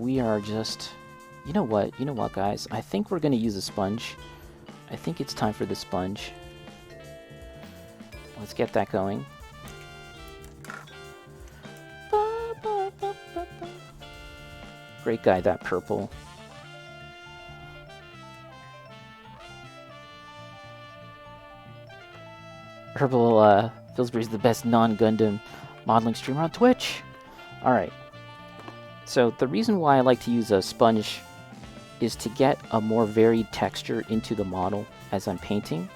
we are just... You know what? You know what, guys? I think we're going to use a sponge. I think it's time for the sponge. Let's get that going. Great guy, that purple. Purple, Pillsbury's the best non-Gundam modeling streamer on Twitch. Alright. So the reason why I like to use a sponge is to get a more varied texture into the model as I'm painting,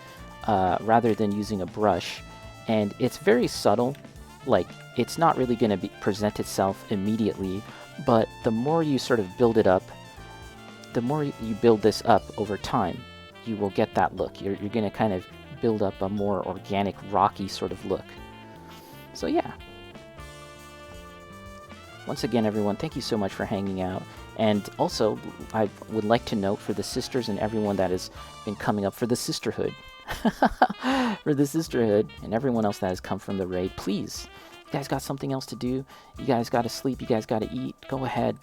rather than using a brush. And it's very subtle, like it's not really going to present itself immediately, but the more you sort of build it up, the more you build this up over time, you will get that look. You're going to kind of build up a more organic, rocky sort of look. So yeah. Once again, everyone, thank you so much for hanging out. And also, I would like to note for the sisters and everyone that has been coming up for the sisterhood, for the sisterhood, and everyone else that has come from the raid, please, you guys got something else to do? You guys got to sleep? You guys got to eat? Go ahead.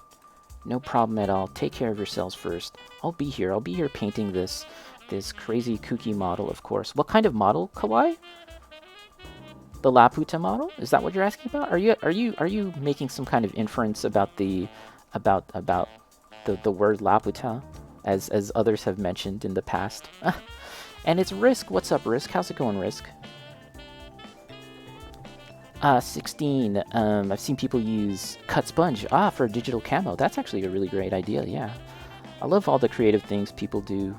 No problem at all. Take care of yourselves first. I'll be here. I'll be here painting this crazy kooky model, of course. What kind of model, Kawaii? The Laputa model? Is that what you're asking about? Are you making some kind of inference about the word Laputa, as others have mentioned in the past? And it's Risk. What's up, Risk? How's it going, Risk? 16. I've seen people use cut sponge for digital camo. That's actually a really great idea. Yeah, I love all the creative things people do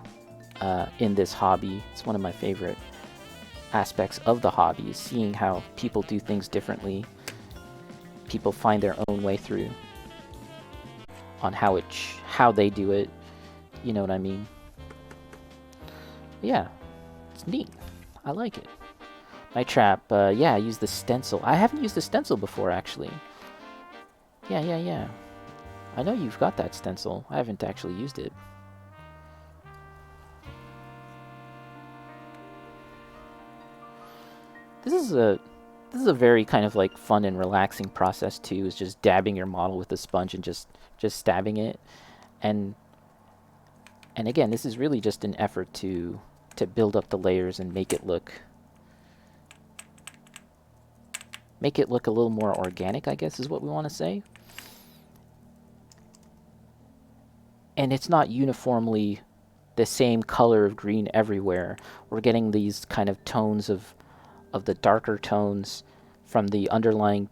in this hobby. It's one of my favorite aspects of the hobby, is seeing how people do things differently. People find their own way through on how they do it. You know what I mean? Yeah, it's neat. I like it. My trap, yeah, I use the stencil. I haven't used the stencil before, actually. Yeah. I know you've got that stencil. I haven't actually used it. This is a very kind of like fun and relaxing process too, is just dabbing your model with a sponge and just stabbing it. And again, this is really just an effort to build up the layers and make it look a little more organic, I guess is what we want to say. And it's not uniformly the same color of green everywhere. We're getting these kind of tones of the darker tones from the underlying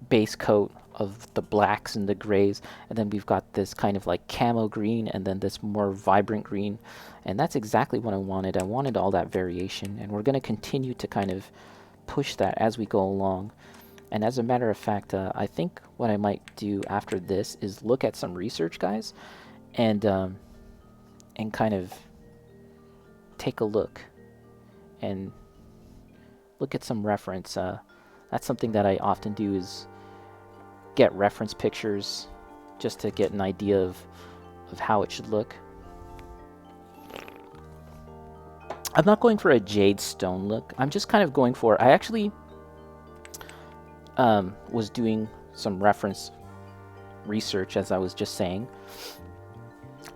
base coat of the blacks and the grays, and then we've got this kind of like camo green and then this more vibrant green, and that's exactly what I wanted. I wanted all that variation, and we're going to continue to kind of push that as we go along. And as a matter of fact, I think what I might do after this is look at some research, guys, and kind of take a look and look at some reference. That's something that I often do, is get reference pictures just to get an idea of how it should look. I'm not going for a jade stone look. I'm just kind of going for... I actually was doing some reference research, as I was just saying.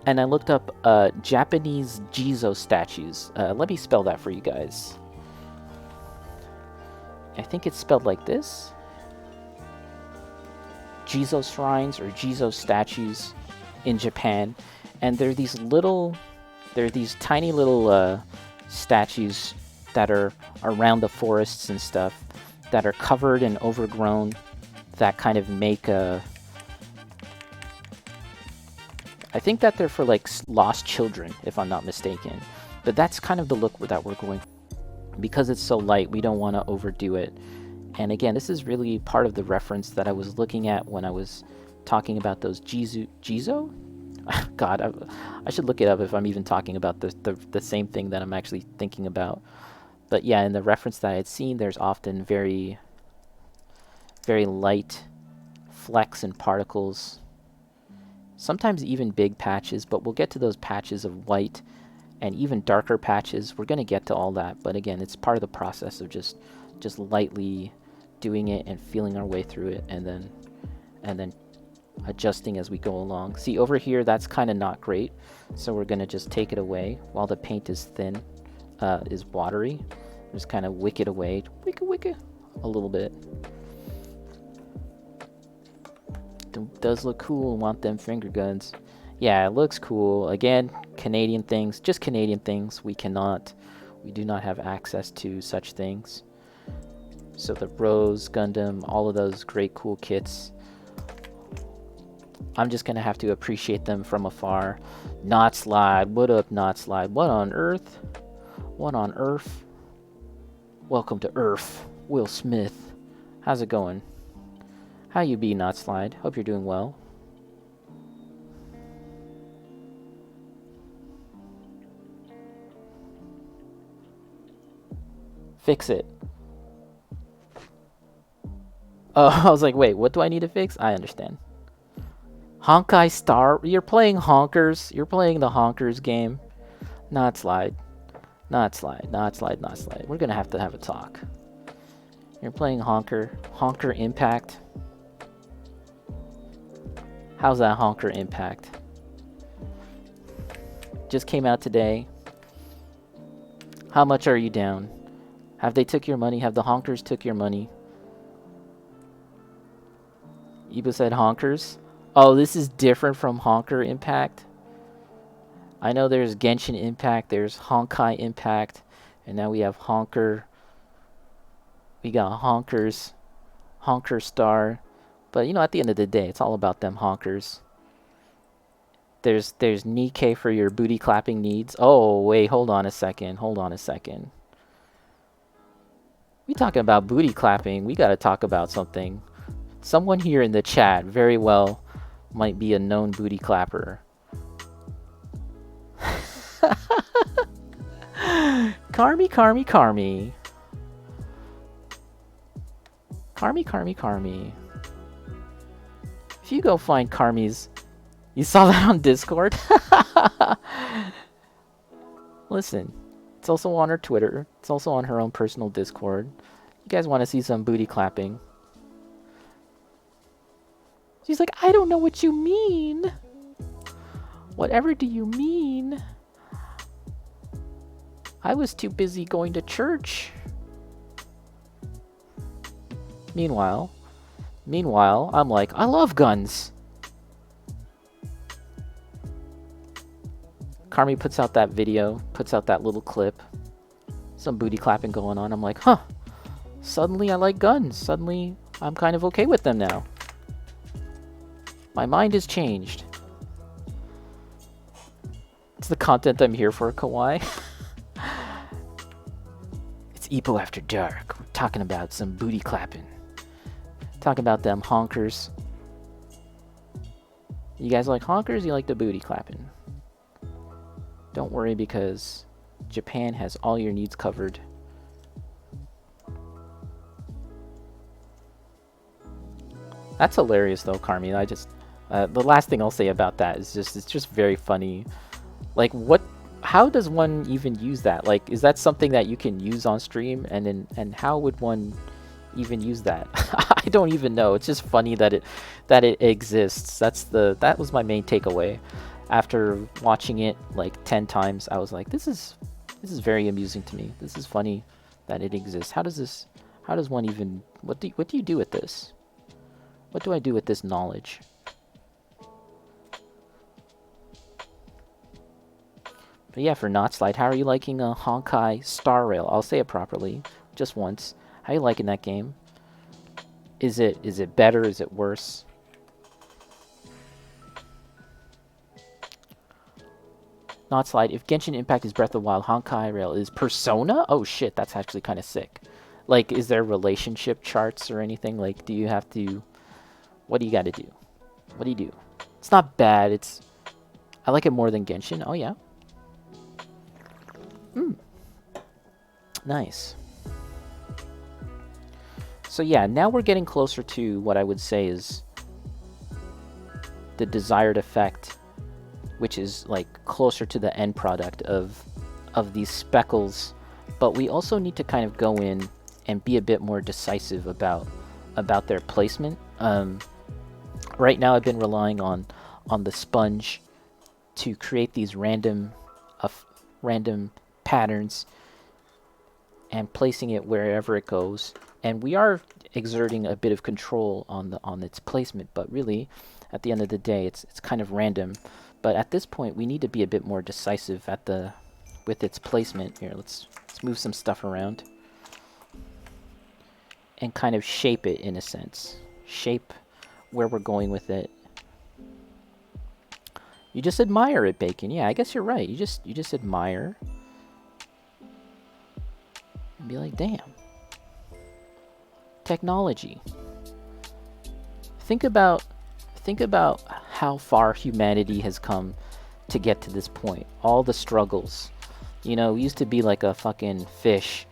And I looked up Japanese Jizo statues. Let me spell that for you guys. I think it's spelled like this. Jizo shrines or Jizo statues in Japan. And they're these tiny little statues that are around the forests and stuff, that are covered and overgrown, that kind of make a... I think that they're for like lost children, if I'm not mistaken. But that's kind of the look that we're going for. Because it's so light, we don't want to overdo it. And again, this is really part of the reference that I was looking at when I was talking about those Jizo? God, I should look it up if I'm even talking about the same thing that I'm actually thinking about. But yeah, in the reference that I had seen, there's often very, very light flecks and particles. Sometimes even big patches, but we'll get to those patches of white and even darker patches. We're going to get to all that, but again, it's part of the process of just lightly doing it and feeling our way through it, and then adjusting as we go along. See, over here, that's kind of not great. So we're going to just take it away while the paint is thin, is watery. Just kind of wick it away. Wick a little bit. Does look cool. Want them finger guns. Yeah, it looks cool. Again, Canadian things. Just Canadian things. We do not have access to such things. So the Rose, Gundam, all of those great cool kits. I'm just going to have to appreciate them from afar. Not Slide. What up, Not Slide? What on earth? What on earth? Welcome to Earth. Will Smith. How's it going? How you be, Not Slide? Hope you're doing well. Fix it. Oh, I was like, wait, what do I need to fix? I understand. Honkai Star? You're playing Honkers? You're playing the Honkers game? Not Slide. Not Slide. Not Slide. Not Slide. We're gonna have to have a talk. You're playing Honker. Honker Impact. How's that Honker Impact? Just came out today. How much are you down? Have they took your money? Have the Honkers took your money? Iba said Honkers. Oh, this is different from Honker Impact. I know there's Genshin Impact, there's Honkai Impact, and now we have Honker. We got Honkers, Honker Star. But, you know, at the end of the day, it's all about them Honkers. There's Nikkei for your booty clapping needs. Oh, wait, hold on a second. Hold on a second. We talking about booty clapping. We got to talk about something. Someone here in the chat very well might be a known booty clapper. Carmy, Carmy, Carmy. Carmy, Carmy, Carmy. If you go find Carmy's... You saw that on Discord? Listen, it's also on her Twitter. It's also on her own personal Discord. You guys want to see some booty clapping? She's like, I don't know what you mean. Whatever do you mean? I was too busy going to church. Meanwhile, I'm like, I love guns. Carmi puts out that video, puts out that little clip. Some booty clapping going on. I'm like, huh. Suddenly I like guns. Suddenly I'm kind of okay with them now. My mind has changed. It's the content I'm here for, Kawaii. It's Epo After Dark. We're talking about some booty clapping. Talking about them honkers. You guys like honkers? You like the booty clapping? Don't worry, because Japan has all your needs covered. That's hilarious, though, Carmi. I just the last thing I'll say about that is it's just very funny. Like, what? How does one even use that? Like, is that something that you can use on stream? And how would one even use that? I don't even know. It's just funny that it exists. That was my main takeaway. After watching it like 10 times, I was like, this is very amusing to me. This is funny that it exists. How does one even, what do you do with this? What do I do with this knowledge? But yeah, for Not Slide, how are you liking Honkai Star Rail? I'll say it properly, just once. How are you liking that game? Is it better? Is it worse? Not Slide. If Genshin Impact is Breath of the Wild, Honkai Rail is Persona? Oh shit, that's actually kind of sick. Like, is there relationship charts or anything? Like, do you have to... What do you got to do? What do you do? It's not bad. I like it more than Genshin. Oh yeah. Nice. So yeah, now we're getting closer to what I would say is the desired effect, which is like closer to the end product of these speckles. But we also need to kind of go in and be a bit more decisive about their placement. Right now I've been relying on the sponge to create these random patterns and placing it wherever it goes. And we are exerting a bit of control on its placement, but really, at the end of the day, it's kind of random. But at this point, we need to be a bit more decisive with its placement. Here, let's move some stuff around and kind of shape it in a sense. Shape where we're going with it. You just admire it, Bacon. Yeah, I guess you're right. You just admire and be like, damn. Technology. Think about how far humanity has come to get to this point. All the struggles. You know, we used to be like a fucking fish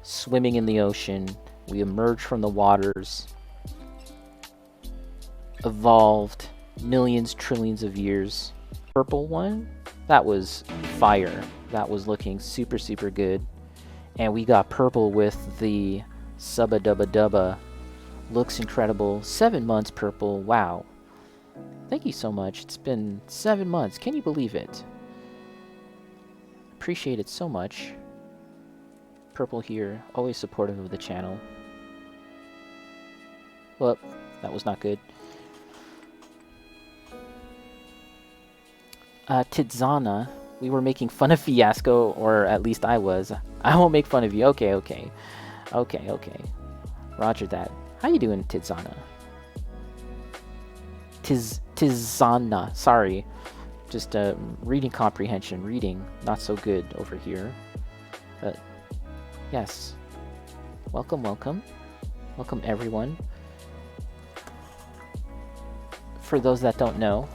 swimming in the ocean. We emerged from the waters, evolved millions, trillions of years. Purple one, that was fire. That was looking super, super good. And we got purple with the Subba Dubba Dubba. Looks incredible. 7 months purple. Wow. Thank you so much. It's been 7 months. Can you believe it? Appreciate it so much. Purple here. Always supportive of the channel. Well, that was not good. Tidzana. We were making fun of Fiasco, or at least I was. I won't make fun of you. Okay. Roger that. How you doing, Tidzana? Tizana. Sorry. Just reading comprehension. Reading. Not so good over here. But, yes. Welcome. Welcome, everyone. For those that don't know,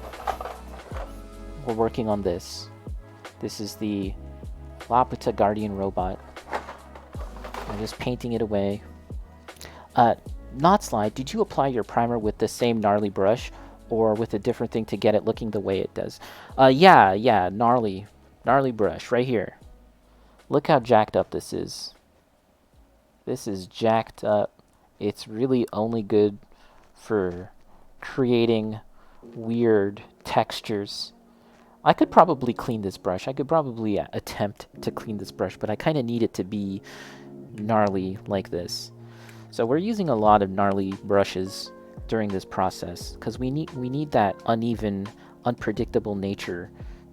we're working on this. This is the Laputa Guardian robot. I'm just painting it away. Not Slide, did you apply your primer with the same gnarly brush or with a different thing to get it looking the way it does? Yeah, gnarly brush right here. Look how jacked up this is. This is jacked up. It's really only good for creating weird textures. I could probably clean this brush. I could probably attempt to clean this brush, but I kind of need it to be gnarly like this. So we're using a lot of gnarly brushes during this process because we need that uneven, unpredictable nature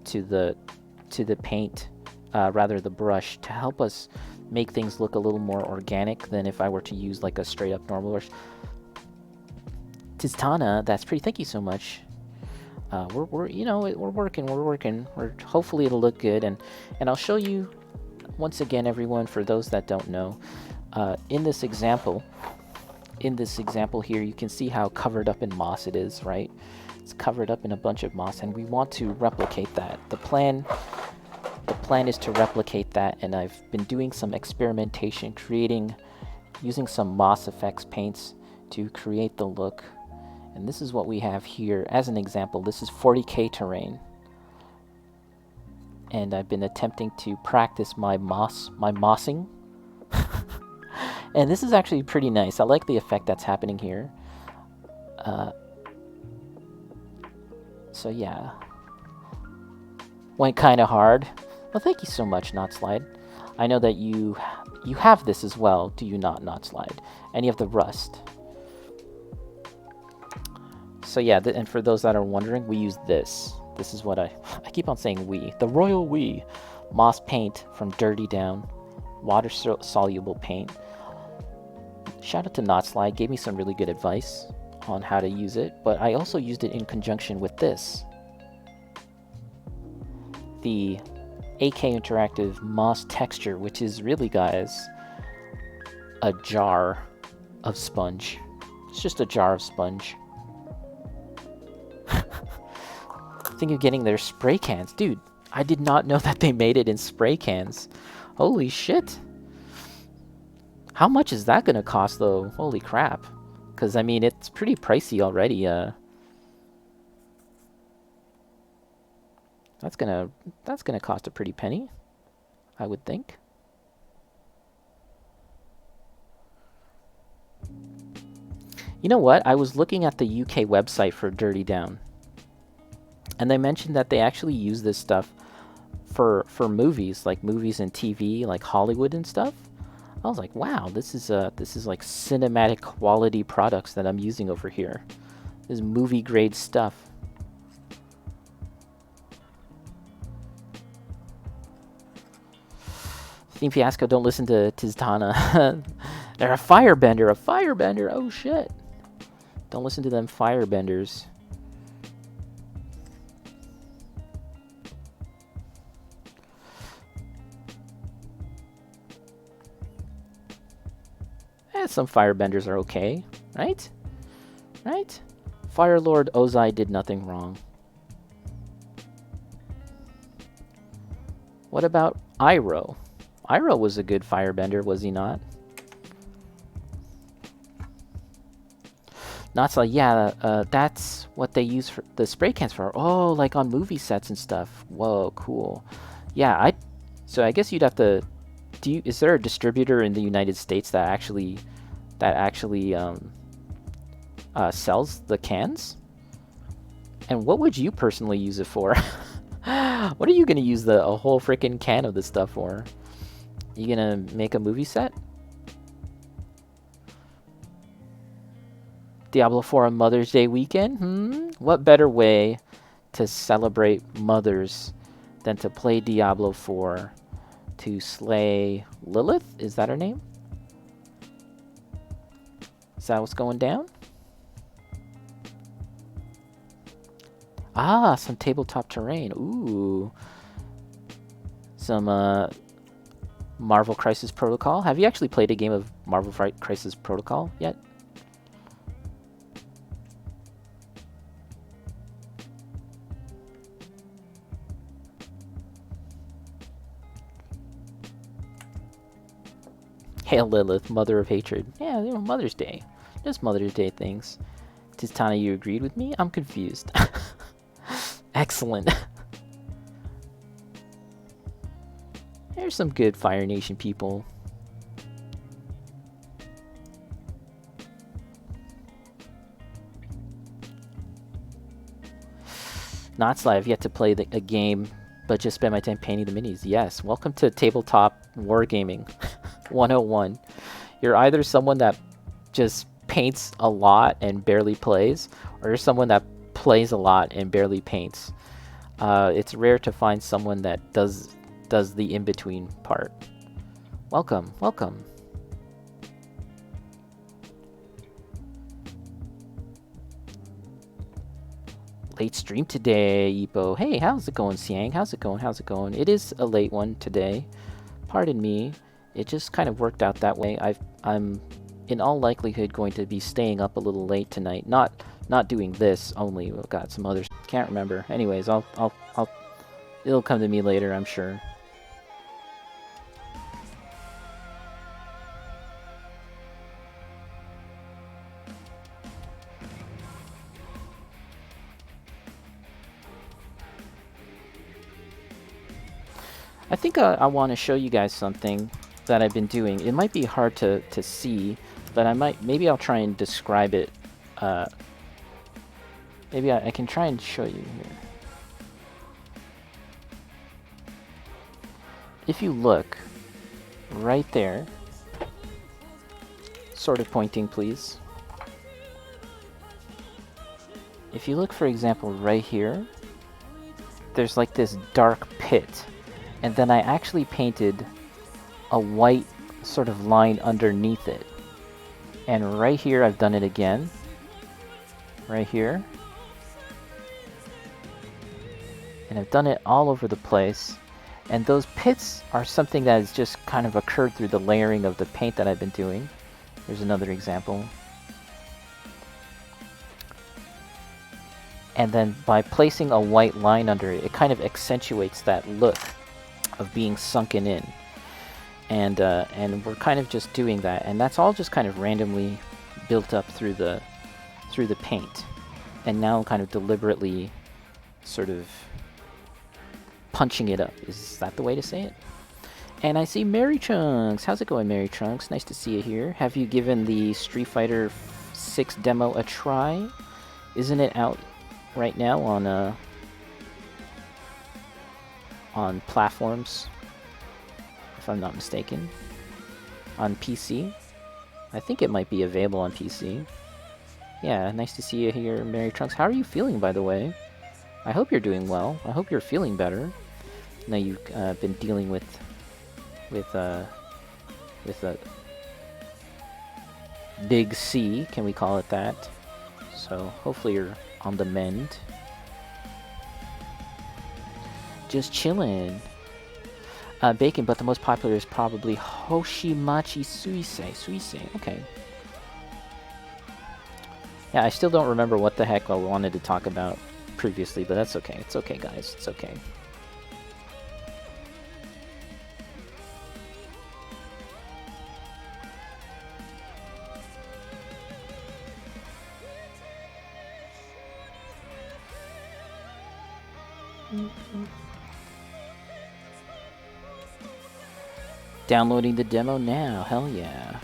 to the paint, rather the brush, to help us make things look a little more organic than if I were to use like a straight up normal brush. Tiztana, that's pretty. Thank you so much. We're working. Hopefully it'll look good, and I'll show you once again, everyone, for those that don't know. In this example here, you can see how covered up in moss it is, right? It's covered up in a bunch of moss, and we want to replicate that. The plan is to replicate that, and I've been doing some experimentation, using some moss effects paints to create the look. And this is what we have here as an example. This is 40K terrain. And I've been attempting to practice my mossing. And this is actually pretty nice. I like the effect that's happening here. So yeah. Went kind of hard. Well, thank you so much, Not Slide. I know that you have this as well, do you not, Slide? And you have the rust. So yeah, and for those that are wondering, we use this. This is what I keep on saying we. The royal we. Moss paint from Dirty Down. Water-soluble paint. Shout out to Not Slide, gave me some really good advice on how to use it, but I also used it in conjunction with this. The AK Interactive Moss Texture, which is really, guys, a jar of sponge. It's just a jar of sponge. Think of getting their spray cans. Dude, I did not know that they made it in spray cans. Holy shit. How much is that gonna cost, though? Holy crap. Because, I mean, it's pretty pricey already. That's gonna cost a pretty penny, I would think. You know what? I was looking at the UK website for Dirty Down, and they mentioned that they actually use this stuff for movies, like movies and TV, like Hollywood and stuff. I was like, wow, this is like cinematic quality products that I'm using over here. This is movie grade stuff. Theme Fiasco, don't listen to Tiztana. They're a firebender. Oh shit. Don't listen to them firebenders. Some firebenders are okay, right? Right? Fire Lord Ozai did nothing wrong. What about Iroh? Iroh was a good firebender, was he not? Natsa, yeah, that's what they use for the spray cans for. Oh, like on movie sets and stuff. Whoa, cool. Yeah, so I guess you'd have to. Is there a distributor in the United States that actually sells the cans? And what would you personally use it for? What are you gonna use a whole freaking can of this stuff for? You gonna make a movie set? Diablo 4 on Mother's Day weekend? What better way to celebrate mothers than to play Diablo 4 to slay Lilith? Is that her name? Is that what's going down? Ah, some tabletop terrain. Ooh. Some Marvel Crisis Protocol. Have you actually played a game of Marvel Crisis Protocol yet? Hail Lilith, Mother of Hatred. Yeah, you know, Mother's Day. Just Mother's Day things. Tistana, you agreed with me? I'm confused. Excellent. There's some good Fire Nation people. Not I've yet to play a game, but just spend my time painting the minis. Yes, welcome to Tabletop Wargaming 101. You're either someone that just paints a lot and barely plays, or you're someone that plays a lot and barely paints. It's rare to find someone that does the in-between part. Welcome, welcome. Late stream today, Ipo. Hey, how's it going, Siang? How's it going? How's it going? It is a late one today. Pardon me. It just kind of worked out that way. I'm in all likelihood going to be staying up a little late tonight. Not doing this only. We've got some others. Can't remember. Anyways, it'll come to me later, I'm sure. I think I want to show you guys something that I've been doing. It might be hard to see, but maybe I'll try and describe it. Maybe I can try and show you here. If you look right there, sort of pointing, please. If you look, for example, right here, there's like this dark pit. And then I actually painted a white sort of line underneath it. And right here, I've done it again. Right here. And I've done it all over the place. And those pits are something that has just kind of occurred through the layering of the paint that I've been doing. Here's another example. And then by placing a white line under it, it kind of accentuates that look of being sunken in. And we're kind of just doing that, and that's all just kind of randomly built up through the paint, and now kind of deliberately sort of punching it up. Is that the way to say it? And I see Mary Chunks. How's it going, Mary Chunks? Nice to see you here. Have you given the Street Fighter 6 demo a try. Isn't it out right now on platforms, if I'm not mistaken? On PC? I think it might be available on PC. Yeah, nice to see you here, Mary Trunks. How are you feeling, by the way? I hope you're doing well. I hope you're feeling better. I know you've been dealing with a big C, can we call it that? So hopefully you're on the mend. Just chillin'. Bacon, but the most popular is probably Hoshimachi Suisei. Okay. Yeah, I still don't remember what the heck I wanted to talk about previously, but that's okay. It's okay, guys. It's okay. Downloading the demo now. Hell yeah.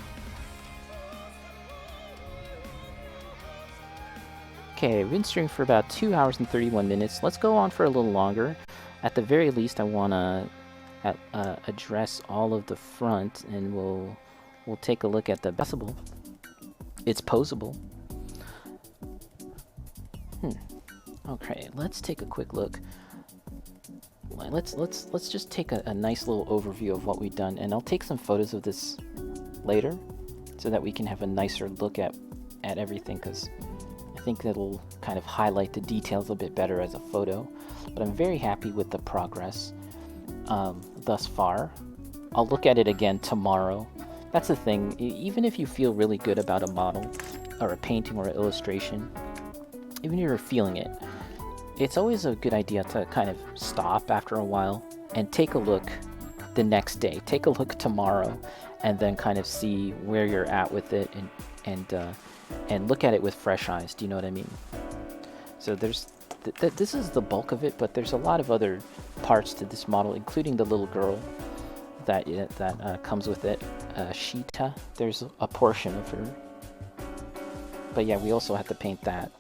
Okay, we've been streaming for about 2 hours and 31 minutes. Let's go on for a little longer. At the very least, I want to address all of the front, and we'll take a look at the possible. It's posable. Okay, let's take a quick look. Let's just take a nice little overview of what we've done, and I'll take some photos of this later, so that we can have a nicer look at everything, because I think that'll kind of highlight the details a bit better as a photo. But I'm very happy with the progress thus far. I'll look at it again tomorrow. That's the thing, even if you feel really good about a model, or a painting, or an illustration, even if you're feeling it, it's always a good idea to kind of stop after a while and take a look the next day. Take a look tomorrow, and then kind of see where you're at with it, and look at it with fresh eyes. Do you know what I mean? So there's this is the bulk of it, but there's a lot of other parts to this model, including the little girl that comes with it, Sheeta. There's a portion of her. But yeah, we also have to paint that.